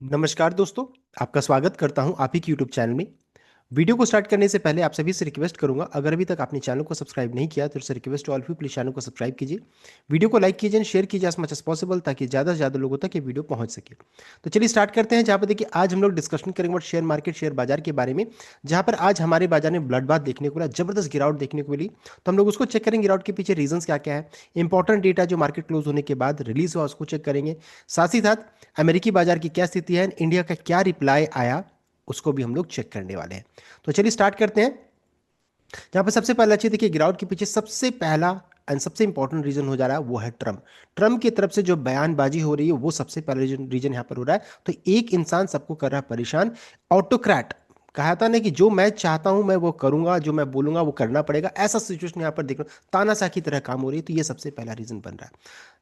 नमस्कार दोस्तों, आपका स्वागत करता हूं आप ही के यूट्यूब चैनल में। वीडियो को स्टार्ट करने से पहले आप सभी से रिक्वेस्ट करूंगा, अगर अभी तक आपने चैनल को सब्सक्राइब नहीं किया तो request all of you please channel को सब्सक्राइब कीजिए। वीडियो को लाइक कीजिए, शेयर कीजिए एज मच एज पॉसिबल, ताकि ज़्यादा से ज़्यादा लोगों तक ये वीडियो पहुंच सके। तो चलिए स्टार्ट करते हैं। जहाँ पर देखिए आज हम लोग डिस्कशन करेंगे about शेयर मार्केट, शेयर बाजार के बारे में। जहाँ पर आज हमारे बाजार में ब्लड बाथ देखने को मिला, जबरदस्त गिरावट देखने को मिली। तो हम लोग उसको चेक करेंगे, गिरावट के पीछे रीजंस क्या क्या है। इंपॉर्टेंट डेटा जो मार्केट क्लोज होने के बाद रिलीज हुआ उसको चेक करेंगे। साथ ही साथ अमेरिकी बाजार की क्या स्थिति है, इंडिया का क्या रिप्लाई आया, उसको भी हम लोग चेक करने वाले हैं। तो चलिए स्टार्ट करते हैं। जहां पर सबसे पहला चीज देखिए, गिरावट के पीछे सबसे पहला एंड सबसे इंपॉर्टेंट रीजन हो जा रहा है, वो है ट्रम्प। ट्रम्प की तरफ से जो बयानबाजी हो रही है वो सबसे पहला रीजन रीजन यहाँ पर हो रहा है। तो एक इंसान सबको कर रहा है परेशान। ऑटोक्रेट कहा था ना कि जो मैं चाहता हूं मैं वो करूंगा, जो मैं बोलूंगा वो करना पड़ेगा, ऐसा सिचुएशन यहाँ पर देख रहा हूं, तानाशाह की तरह काम हो रही है। तो ये सबसे पहला रीजन बन रहा है।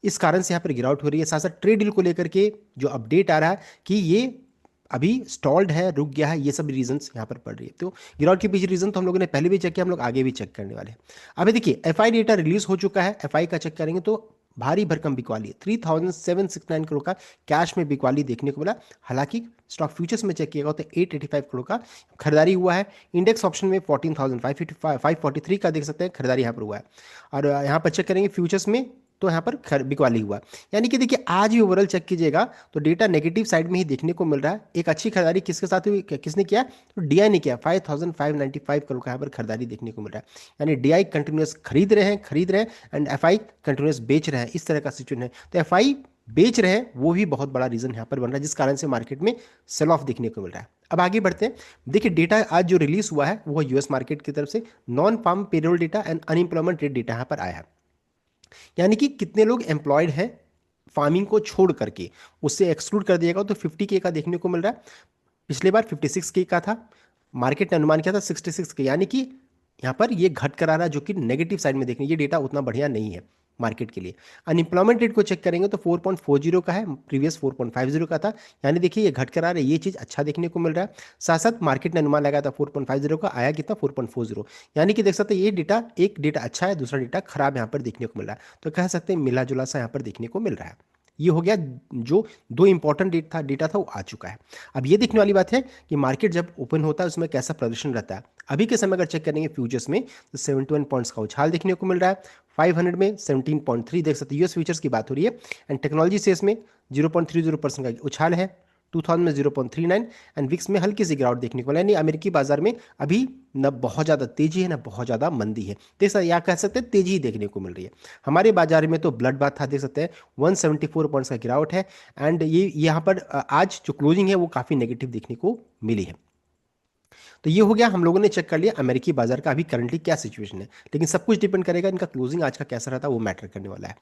इस कारण से यहाँ पर गिरावट हो रही है। साथ साथ ट्रेड डील को लेकर के जो अपडेट आ रहा है कि ये अभी स्टॉल्ड है, रुक गया है, ये सब रीजंस यहाँ पर पड़ रही है। तो गिरावट के पीछे रीजन तो हम लोगों ने पहले भी चेक किया, हम लोग आगे भी चेक करने वाले हैं। अभी देखिए एफआई डेटा रिलीज हो चुका है। एफआई का चेक करेंगे तो भारी भरकम बिकवाली है, 3769 करोड़ का कैश में बिकवाली देखने को मिला। हालांकि स्टॉक फ्यूचर्स में चेक किया तो 885 करोड़ का खरीदारी हुआ है। इंडेक्स ऑप्शन में 14,543 का देख सकते हैं खरीदारी यहाँ पर हुआ है। और यहाँ पर चेक करेंगे फ्यूचर्स में तो यहाँ पर बिकवाली हुआ। यानी कि देखिए आज ही ओवरऑल चेक कीजिएगा तो डेटा नेगेटिव साइड में ही देखने को मिल रहा है। एक अच्छी खरीदारी किसके साथ हुई, किसने किया, तो डीआई ने किया। 5595 करोड़ का यहाँ पर खरीदारी देखने को मिल रहा है। यानी डीआई कंटिन्यूस खरीद रहे हैं एंड एफआई कंटिन्यूस बेच रहे हैं, इस तरह का सिचुएशन है। तो एफआई बेच रहे हैं, वो भी बहुत बड़ा रीजन यहाँ पर बन रहा है, जिस कारण से मार्केट में सेल ऑफ देखने को मिल रहा है। अब आगे बढ़ते हैं। देखिए डेटा आज जो रिलीज हुआ है वो यूएस मार्केट की तरफ से non farm payroll data and unemployment rate data यहाँ पर आया है। यानी कि कितने लोग एम्प्लॉयड हैं फार्मिंग को छोड़ करके, उससे एक्सक्लूड कर दिएगा तो 50K का देखने को मिल रहा है। पिछले बार 56K का था, मार्केट ने अनुमान किया था 66K। यानी कि यहाँ पर ये घट कर आ रहा है, जो कि नेगेटिव साइड में देखने ये डेटा उतना बढ़िया नहीं है मार्केट के लिए। अनएम्प्लॉयमेंट रेट को चेक करेंगे तो 4.40 का है, प्रीवियस 4.50 का था। यानी देखिए ये घट कर आ रहा है, ये चीज़ अच्छा देखने को मिल रहा है। साथ साथ मार्केट ने अनुमान लगाया था 4.50 का, आया कितना 4.40। यानी कि देख सकते हैं ये डेटा, एक डेटा अच्छा है, दूसरा डेटा खराब यहाँ पर देखने को मिल रहा है। तो कह सकते हैं मिला जुला सा यहाँ पर देखने को मिल रहा है। ये हो गया, जो दो इंपॉर्टेंट डेटा था वो आ चुका है। अब ये देखने वाली बात है कि मार्केट जब ओपन होता है उसमें कैसा प्रदर्शन रहता है। अभी के समय अगर चेक करेंगे फ्यूचर्स में तो 71 पॉइंट्स का उछाल देखने को मिल रहा है। 500 में 17.3 देख सकते हैं, यूएस फ्यूचर्स की बात हो रही है। एंड टेक्नोलॉजी शेयर्स में 0.30% का उछाल है। 2000 में 0.39 एंड विक्स में हल्की सी गिरावट देखने को मिला। यानी अमेरिकी बाजार में अभी न बहुत ज़्यादा तेजी है, न बहुत ज़्यादा मंदी है, देख सकते या कह सकते हैं तेजी ही देखने को मिल रही है। हमारे बाजार में तो ब्लड बाथ था, देख सकते हैं 174 पॉइंट्स का गिरावट है। एंड ये यहाँ पर आज जो क्लोजिंग है वो काफ़ी नेगेटिव देखने को मिली है। तो ये हो गया, हम लोगों ने चेक कर लिया अमेरिकी बाजार का अभी करंटली क्या सिचुएशन है। लेकिन सब कुछ डिपेंड करेगा इनका क्लोजिंग आज का कैसा रहता है, वो मैटर करने वाला है।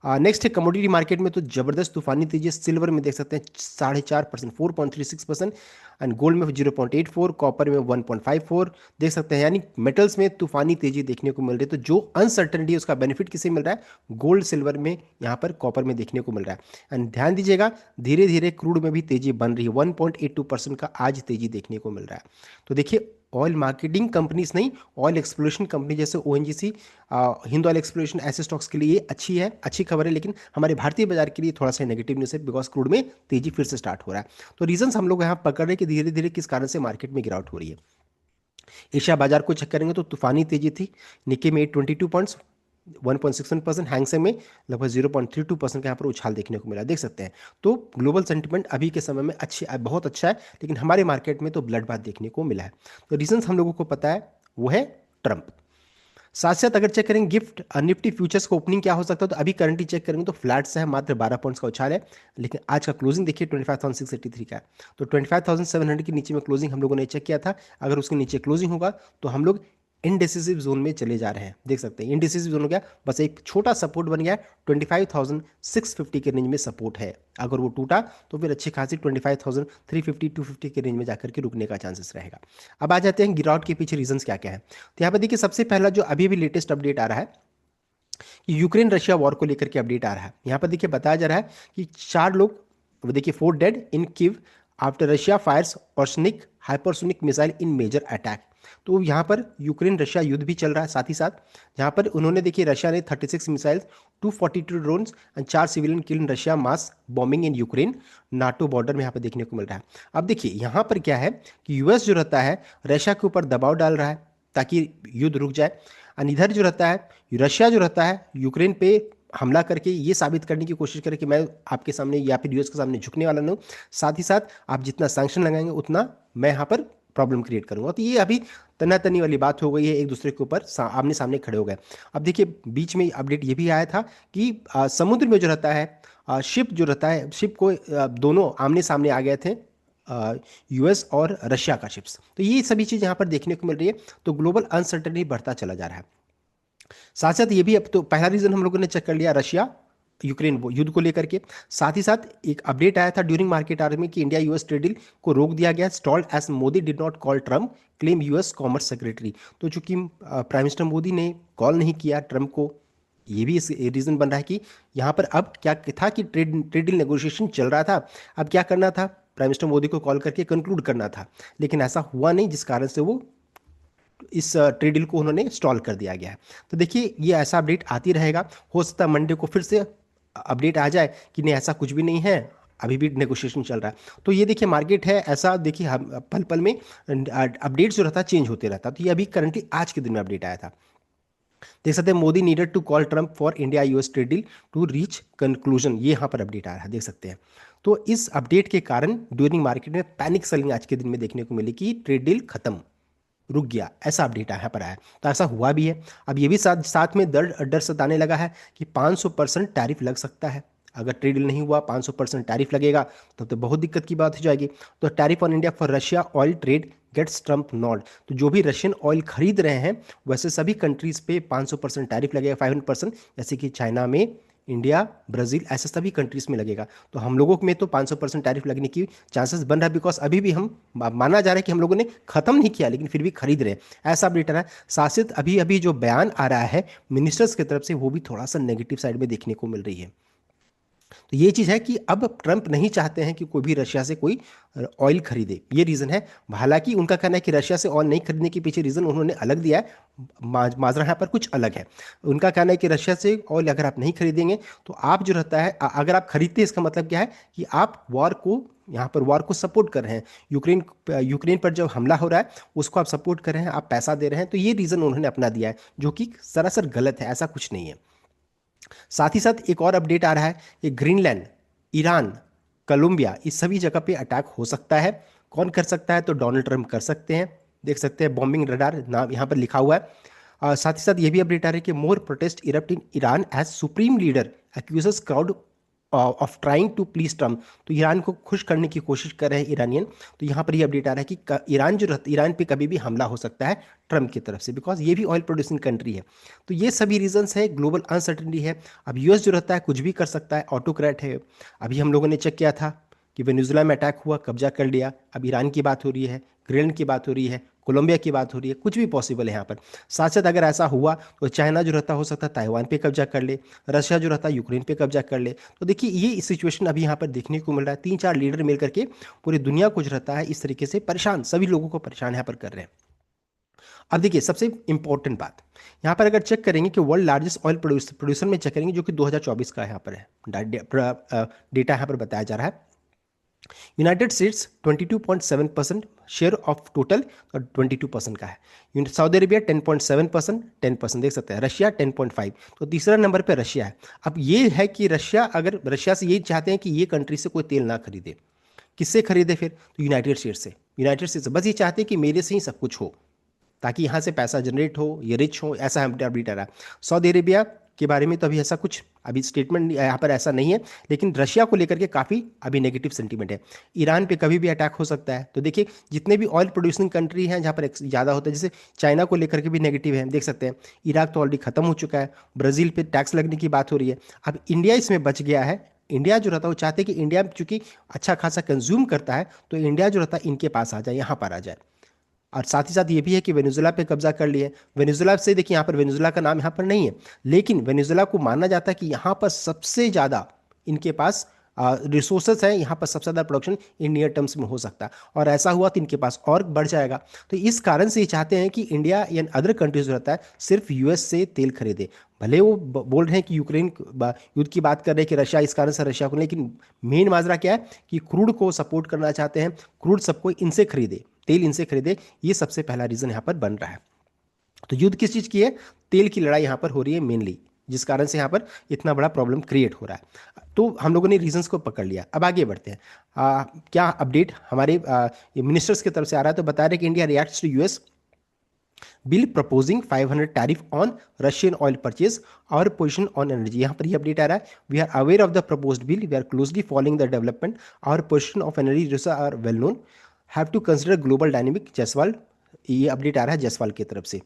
नेक्स्ट है कमोडिटी मार्केट में तो जबरदस्त तूफानी तेजी। सिल्वर में देख सकते हैं 4.5%, 4.36%। एंड गोल्ड में 0.84, कॉपर में 1.54 देख सकते हैं। यानी मेटल्स में तूफानी तेजी देखने को मिल रही है। तो जो अनसर्टनिटी है उसका बेनिफिट किसे मिल रहा है, गोल्ड सिल्वर में, यहाँ पर कॉपर में देखने को मिल रहा है। एंड ध्यान दीजिएगा धीरे धीरे क्रूड में भी तेजी बन रही है, 1.82% का आज तेजी देखने को मिल रहा है। तो देखिए ऑयल मार्केटिंग कंपनीज नहीं, ऑयल एक्सप्लोरेशन कंपनी जैसे ओएनजीसी, हिंद ऑयल एक्सप्लोरेशन, ऐसे स्टॉक्स के लिए ये अच्छी है, अच्छी खबर है। लेकिन हमारे भारतीय बाजार के लिए थोड़ा सा नेगेटिव न्यूज़ है, बिकॉज क्रूड में तेजी फिर से स्टार्ट हो रहा है। तो रीजंस हम लोग यहाँ पकड़ रहे हैं कि धीरे धीरे किस कारण से मार्केट में गिरावट हो रही है। एशिया बाजार को चेक करेंगे तो तूफानी तेजी थी। निक्के में 22 पॉइंट्स, 1.61%। हैंगसेंग में लगभग 0.32% का यहाँ पर उछाल देखने को मिला, देख सकते हैं। तो ग्लोबल सेंटिमेंट अभी के समय में बहुत अच्छा है, लेकिन हमारे मार्केट में तो ब्लड बाथ देखने को मिला है। तो रीजंस हम लोगों को पता है, वो है ट्रंप। साथ साथ अगर चेक करेंगे गिफ्ट निफ्टी फ्यूचर्स का ओपनिंग क्या हो सकता है, तो अभी करंटली चेक करेंगे तो फ्लैट से है, मात्र 12 पॉइंट्स का उछाल है। लेकिन आज का क्लोजिंग देखिए 25,683 का है। तो 25,700 के नीचे में क्लोजिंग हम लोगों ने चेक किया था। अगर उसके नीचे क्लोजिंग होगा तो हम लोग इनडिसिसिव जोन में चले जा रहे हैं, देख सकते हैं इनडिसिसिव जोन हो गया, बस एक छोटा सपोर्ट बन गया। 25,650 के रेंज में सपोर्ट है। अगर वो टूटा तो फिर अच्छी खासी 25,350 250 के रेंज में जाकर के रुकने का चांसेस रहेगा। अब आ जाते हैं गिरावट के पीछे रीजंस क्या क्या है। तो यहाँ पर देखिए सबसे पहला जो अभी भी लेटेस्ट अपडेट आ रहा है कि यूक्रेन रशिया वॉर को लेकर के अपडेट आ रहा है। यहाँ पर देखिए बताया जा रहा है कि 4 लोग, वो देखिए 4 dead in Kyiv after Russia fires Oreshnik hypersonic missile in major attack. तो यहाँ पर यूक्रेन रशिया युद्ध भी चल रहा है साथ ही साथ, जहाँ पर उन्होंने देखिए रशिया ने 36 missiles, 242 drones and 4 civilian kill in Russia mass bombing in Ukraine, NATO border में यहाँ पर देखने को मिल रहा है। अब देखिए यहाँ पर क्या है कि यूएस जो रहता है रशिया के ऊपर दबाव डाल रहा है ताकि युद्ध रुक जाए, और इधर जो रहता है रशिया जो रहता है यूक्रेन पे हमला करके ये साबित करने की कोशिश करे कि मैं आपके सामने या फिर यूएस के सामने झुकने वाला नहीं हूँ, साथ ही साथ आप जितना सैंक्शन लगाएंगे उतना मैं यहाँ पर प्रॉब्लम क्रिएट करूंगा। तो ये अभी तनातनी वाली बात हो गई है, एक दूसरे के ऊपर आमने सामने खड़े हो गए। अब देखिए बीच में अपडेट ये भी आया था कि समुद्र में जो रहता है शिप जो रहता है, शिप को दोनों आमने सामने आ गए थे, यूएस और रशिया का शिप्स। तो ये सभी चीज़ यहाँ पर देखने को मिल रही है। तो ग्लोबल अनसर्टेनिटी बढ़ता चला जा रहा है। साथ साथ ये भी, अब तो पहला रीजन हम लोगों ने चेक कर लिया रशिया यूक्रेन युद्ध को लेकर के, साथ ही साथ एक अपडेट आया था ड्यूरिंग मार्केट आवर में कि इंडिया यूएस ट्रेड डील को रोक दिया गया, stalled as Modi did not call Trump claim US commerce secretary. तो चूंकि प्राइम मिनिस्टर मोदी ने कॉल नहीं किया ट्रम्प को, ये भी इस रीजन बन रहा है कि यहाँ पर अब क्या था कि ट्रेड डील नेगोशिएशन चल रहा था, अब क्या करना था, प्राइम मिनिस्टर मोदी को कॉल करके कंक्लूड करना था, लेकिन ऐसा हुआ नहीं, जिस कारण से वो इस ट्रेड डील को उन्होंने स्टॉल कर दिया गया है। तो देखिए ये ऐसा अपडेट आती रहेगा, हो सकता है मंडे को फिर से अपडेट आ जाए कि नहीं ऐसा कुछ भी नहीं है, अभी भी नेगोशिएशन चल रहा है। तो ये देखिए मार्केट है ऐसा, देखिए हम पल पल में अपडेट्स जो रहता है चेंज होते रहता है। तो ये अभी करंटली आज के दिन में अपडेट आया था, देख सकते हैं Modi needed to call Trump for India US trade deal to reach conclusion, ये यहाँ पर अपडेट आ रहा है, देख सकते हैं। तो इस अपडेट के कारण ड्यूरिंग मार्केट में पैनिक सेलिंग आज के दिन में देखने को मिली कि ट्रेड डील खत्म, रुक गया, ऐसा अपडेट यहाँ पर आया। तो ऐसा हुआ भी है। अब ये भी साथ साथ में डर सताने लगा है कि 500% टैरिफ लग सकता है। अगर ट्रेड डील नहीं हुआ 500% टैरिफ लगेगा तो बहुत दिक्कत की बात हो जाएगी। तो tariff on India for Russia oil trade gets Trump nod, तो जो भी रशियन ऑयल खरीद रहे हैं वैसे सभी कंट्रीज पे 500% टैरिफ लगेगा, 500%, जैसे कि चाइना में, इंडिया, ब्राज़ील, ऐसे सभी कंट्रीज में लगेगा। तो हम लोगों में तो 500% टैरिफ लगने की चांसेस बन रहा है, बिकॉज अभी भी हम माना जा रहा है कि हम लोगों ने खत्म नहीं किया लेकिन फिर भी खरीद रहे हैं, ऐसा अपडेट आ रहा है। शासित अभी अभी जो बयान आ रहा है मिनिस्टर्स की तरफ से वो भी थोड़ा सा नेगेटिव साइड में देखने को मिल रही है। तो ये चीज़ है कि अब ट्रंप नहीं चाहते हैं कि कोई भी रशिया से कोई ऑयल खरीदे, ये रीज़न है। हालांकि उनका कहना है कि रशिया से ऑयल नहीं खरीदने के पीछे रीज़न उन्होंने अलग दिया है, माजरा यहाँ पर कुछ अलग है। उनका कहना है कि रशिया से ऑयल अगर आप नहीं खरीदेंगे तो आप जो रहता है, अगर आप खरीदते हैं इसका मतलब क्या है कि आप वॉर को, यहाँ पर वॉर को सपोर्ट कर रहे हैं, यूक्रेन पर जो हमला हो रहा है उसको आप सपोर्ट कर रहे हैं, आप पैसा दे रहे हैं। तो ये रीज़न उन्होंने अपना दिया है जो कि सरासर गलत है, ऐसा कुछ नहीं है। साथ ही साथ एक और अपडेट आ रहा है कि ग्रीनलैंड, ईरान, कोलंबिया, इस सभी जगह पे अटैक हो सकता है। कौन कर सकता है, तो डोनाल्ड ट्रंप कर सकते हैं, देख सकते हैं बॉम्बिंग रडार नाम यहाँ पर लिखा हुआ है। साथ ही साथ ये भी अपडेट आ रहा है कि more protest erupt in Iran as supreme leader accuses crowd of trying to please Trump, तो ईरान को खुश करने की कोशिश कर रहे हैं ईरानियन। तो यहाँ पर ये अपडेट आ रहा है कि ईरान जो रहता, ईरान पे कभी भी हमला हो सकता है ट्रम्प की तरफ से, बिकॉज ये भी ऑयल प्रोड्यूसिंग कंट्री है। तो ये सभी रीजंस है, ग्लोबल अनसर्टेनिटी है। अब यूएस जो रहता है कुछ भी कर सकता है, ऑटोक्रेट है। अभी हम लोगों ने चेक किया था कि वेनेजुएला में अटैक हुआ, कब्जा कर लिया, अब ईरान की बात हो रही है, ग्रीनलैंड की बात हो रही है, कोलंबिया की बात हो रही है, कुछ भी पॉसिबल है यहाँ पर। साथ साथ अगर ऐसा हुआ तो चाइना जो रहता हो सकता है ताइवान पे कब्जा कर ले, रशिया जो रहता है यूक्रेन पे कब्जा कर ले। तो देखिए ये सिचुएशन अभी यहाँ पर देखने को मिल रहा है, 3-4 लीडर मिल करके पूरी दुनिया को जो रहता है इस तरीके से परेशान, सभी लोगों को परेशान यहाँ पर कर रहे हैं। अब देखिए सबसे इंपॉर्टेंट बात यहाँ पर अगर चेक करेंगे कि वर्ल्ड लार्जेस्ट ऑयल प्रोड्यूसर में चेक करेंगे जो कि 2024 का यहाँ पर है डेटा यहाँ पर बताया जा रहा है। United states 22.7% share of total 22% का है। सऊदी अरेबिया 10.7%, 10% देख सकते हैं। रशिया 10.5, तो तीसरा नंबर पे रशिया है। अब ये है कि रशिया, अगर रशिया से ये चाहते हैं कि ये कंट्री से कोई तेल ना खरीदे, किससे खरीदे फिर, तो यूनाइटेड स्टेट्स से। यूनाइटेड स्टेट्स से बस ये चाहते हैं कि मेरे से ही सब कुछ हो, ताकि यहाँ से पैसा जनरेट हो, ये रिच हो, ऐसा अपडेट आ रहा है। सऊदी अरेबिया के बारे में तो अभी ऐसा कुछ अभी स्टेटमेंट यहाँ पर ऐसा नहीं है, लेकिन रशिया को लेकर के काफ़ी अभी नेगेटिव सेंटीमेंट है। ईरान पे कभी भी अटैक हो सकता है। तो देखिए जितने भी ऑयल प्रोड्यूसिंग कंट्री हैं जहाँ पर ज़्यादा होता है, जैसे चाइना को लेकर के भी नेगेटिव है, देख सकते हैं। इराक तो ऑलरेडी खत्म हो चुका है, ब्राज़ील पे टैक्स लगने की बात हो रही है। अब इंडिया इसमें बच गया है। इंडिया जो रहता है वो चाहते हैं कि इंडिया चूंकि अच्छा खासा कंज्यूम करता है, तो इंडिया जो रहता है इनके पास आ जाए, यहाँ पर आ जाए। और साथ ही साथ ये भी है कि वेनेजुएला पे कब्जा कर लिए। वेनेजुएला से देखिए यहाँ पर वेनेजुएला का नाम यहाँ पर नहीं है, लेकिन वेनेजुएला को माना जाता है कि यहाँ पर सबसे ज़्यादा इनके पास रिसोर्सेस हैं, यहाँ पर सबसे ज़्यादा प्रोडक्शन इन नियर टर्म्स में हो सकता है, और ऐसा हुआ तो इनके पास और बढ़ जाएगा। तो इस कारण से ये चाहते हैं कि इंडिया या अदर कंट्रीज जो रहता है सिर्फ यूएस से तेल खरीदे। भले वो बोल रहे हैं कि यूक्रेन युद्ध की बात कर रहे हैं कि रशिया इस कारण से रशिया को, लेकिन मेन माजरा क्या है कि क्रूड को सपोर्ट करना चाहते हैं, क्रूड सबको इनसे खरीदे, तेल इनसे खरीदे, ये सबसे पहला रीजन यहाँ पर बन रहा है। तो युद्ध किस चीज़ की है? तेल की लड़ाई यहाँ पर हो रही है मेनली, जिस कारण से यहाँ पर इतना बड़ा प्रॉब्लम क्रिएट हो रहा है। तो हम लोगों ने रीजंस को पकड़ लिया, अब आगे बढ़ते हैं। क्या अपडेट हमारे मिनिस्टर्स की तरफ से आ रहा है? तो बता रहे कि India reacts to US bill proposing 500 tariff on Russian oil purchase our position on energy. यहाँ पर ये अपडेट आ रहा है, we are aware of the proposed bill, we are closely following the development our position of energy resource are well known, have to consider global dynamic. Jaiswal, ये update आ रहा है जायसवाल की तरफ से।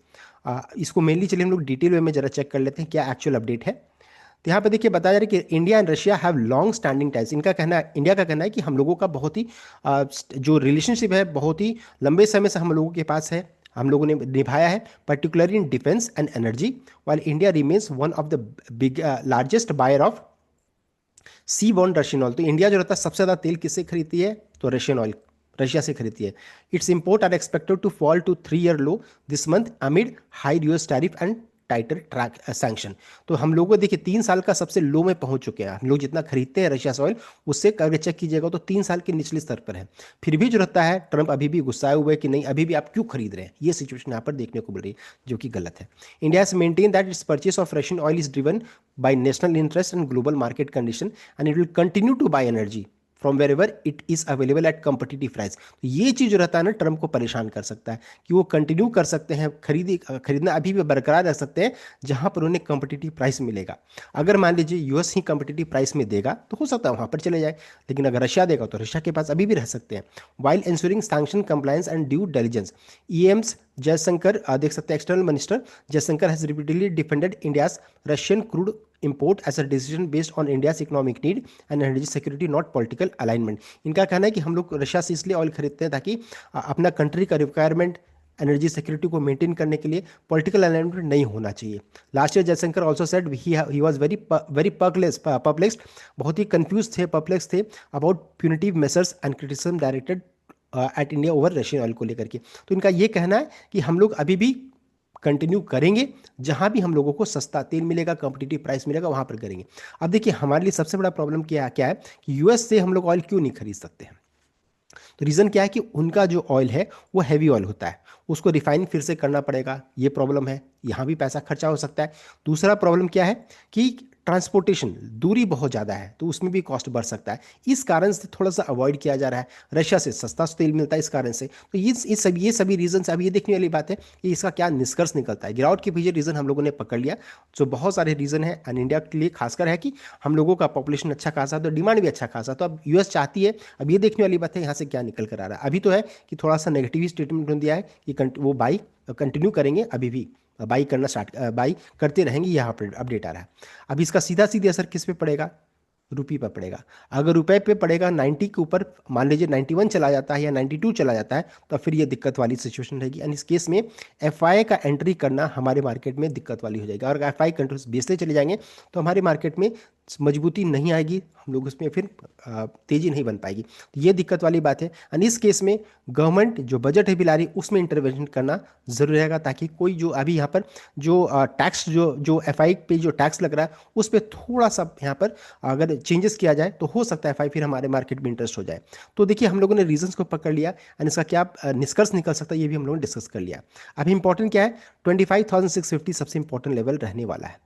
इसको मेनली चलिए हम लोग डिटेल वे में जरा चेक कर लेते हैं क्या एक्चुअल अपडेट है। तो यहाँ पे देखिए बताया जा रहा है कि India and Russia have long standing ties. इनका कहना है, इंडिया का कहना है कि हम लोगों का बहुत ही जो रिलेशनशिप है बहुत ही लंबे समय से हम लोगों के पास है, हम लोगों ने निभाया है, particularly in defence and energy, while India remains one of the big largest buyer of sea borne Russian oil. तो इंडिया जो रहता है सबसे ज़्यादा तेल किससे खरीदती है? तो रशियन ऑयल, रशिया से खरीदती है। Its import are expected to fall to 3 year low this month amid high US tariff and tighter track sanction. तो हम लोगों को देखिए 3 साल का सबसे लो में पहुंच चुके हैं हम लोग, जितना खरीदते हैं रशिया से ऑयल उससे अगर चेक कीजिएगा तो 3 साल के निचले स्तर पर है। फिर भी जो रहता है ट्रंप अभी भी गुस्साए हुए कि नहीं अभी भी आप क्यों खरीद रहे हैं, ये सिचुएशन यहाँ पर देखने को मिल रही है जो कि गलत है। India has maintain that it's purchase of Russian oil is driven by national interest and global market condition and it will continue to buy energy from wherever it is available at competitive price. तो ये चीज़ जो रहता है ना Trump को परेशान कर सकता है कि वो कंटिन्यू कर सकते हैं खरीदना अभी भी बरकरार रख सकते हैं जहां पर उन्हें कम्पिटिटिव प्राइस मिलेगा। अगर मान लीजिए यूएस ही कम्पिटिटिव प्राइस में देगा तो हो सकता है वहां पर चले जाए, लेकिन अगर रशिया देगा तो रशिया के पास अभी भी रह सकते हैं। While ensuring sanction compliance and due diligence, EAM Jaishankar देख सकते हैं external minister Jaishankar has repeatedly defended India's Russian crude import as a decision based on India's economic need and energy security, not political alignment। इनका कहना है कि हम लोग Russia से इसलिए ऑयल खरीदते हैं ताकि अपना कंट्री का रिक्वायरमेंट एनर्जी सिक्योरिटी को मेंटेन करने के लिए पॉलिटिकल अलाइनमेंट नहीं होना चाहिए। Last year Jaishankar also said he was very perplexed, बहुत ही कंफ्यूज थे, परप्लेक्स थे about punitive measures and criticism directed eight India over Russian oil को लेकर के। तो इनका ये कहना है कि हम लोग अभी भी कंटिन्यू करेंगे, जहां भी हम लोगों को सस्ता तेल मिलेगा, कॉम्पिटिटिव प्राइस मिलेगा, वहां पर करेंगे। अब देखिए हमारे लिए सबसे बड़ा प्रॉब्लम क्या क्या है कि यूएस से हम लोग ऑयल क्यों नहीं खरीद सकते हैं? तो रीज़न क्या है कि उनका जो ऑयल है वो हैवी ऑयल होता है, उसको रिफाइन फिर से करना पड़ेगा, ये प्रॉब्लम है, यहाँ भी पैसा खर्चा हो सकता है। दूसरा प्रॉब्लम क्या है कि ट्रांसपोर्टेशन दूरी बहुत ज़्यादा है तो उसमें भी कॉस्ट बढ़ सकता है, इस कारण से थोड़ा सा अवॉइड किया जा रहा है। रशिया से सस्ता तेल मिलता है इस कारण से। तो ये सभी रीजन, अब ये देखने वाली बात है कि इसका क्या निष्कर्ष निकलता है। गिरावट के पीछे रीज़न हम लोगों ने पकड़ लिया, जो बहुत सारे रीज़न है एंड इंडिया के लिए खासकर है कि हम लोगों का पॉपुलेशन अच्छा खासा है तो डिमांड भी अच्छा खासा, तो अब यूएस चाहती है। अब ये देखने वाली बात है यहाँ से क्या निकल कर आ रहा है। अभी तो है कि थोड़ा सा नेगेटिव स्टेटमेंट दिया है कि वो बाई कंटिन्यू करेंगे, अभी भी बाई करना बाई करते रहेंगे, यहाँ पर अपडेट आ रहा है। अब इसका सीधा सीधे असर किस पे पड़ेगा? रुपये पर पड़ेगा। अगर रुपए पे पड़ेगा 90 के ऊपर, मान लीजिए 91 चला जाता है या 92 चला जाता है, तो फिर ये दिक्कत वाली सिचुएशन रहेगी। एंड इस केस में एफआई का एंट्री करना हमारे मार्केट में दिक्कत वाली हो जाएगी। और एफआई कंट्रोल्स बेचते चले जाएंगे तो हमारे मार्केट में मजबूती नहीं आएगी, हम लोग उसमें फिर तेजी नहीं बन पाएगी। तो ये दिक्कत वाली बात है। एंड इस केस में गवर्नमेंट जो बजट है बिला रही उसमें इंटरवेंशन करना जरूरी रहेगा, ताकि कोई जो अभी यहाँ पर जो टैक्स जो एफआई पे जो टैक्स लग रहा है उस पर थोड़ा सा यहाँ पर अगर चेंजेस किया जाए तो हो सकता है एफआई फिर हमारे मार्केट में इंटरेस्ट हो जाए। तो देखिए हम लोगों ने रीजंस को पकड़ लिया एंड इसका क्या निष्कर्ष निकल सकता है ये भी हम लोगों ने डिस्कस कर लिया। अभी इंपॉर्टेंट क्या है, 25,650 सबसे इंपॉर्टेंट लेवल रहने वाला है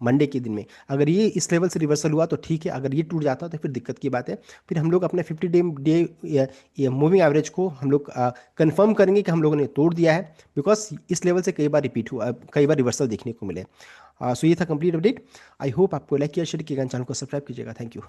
मंडे के दिन में। अगर ये इस लेवल से रिवर्सल हुआ तो ठीक है, अगर ये टूट जाता तो फिर दिक्कत की बात है। फिर हम लोग अपने 50 डे मूविंग एवरेज को हम लोग कंफर्म करेंगे कि हम लोगों ने तोड़ दिया है, बिकॉज इस लेवल से कई बार रिपीट हुआ, कई बार रिवर्सल देखने को मिले। सो ये था कंप्लीट अपडेट। आई होप आपको लाइक किया, शेयर किया, चैनल को सब्सक्राइब कीजिएगा। Thank you.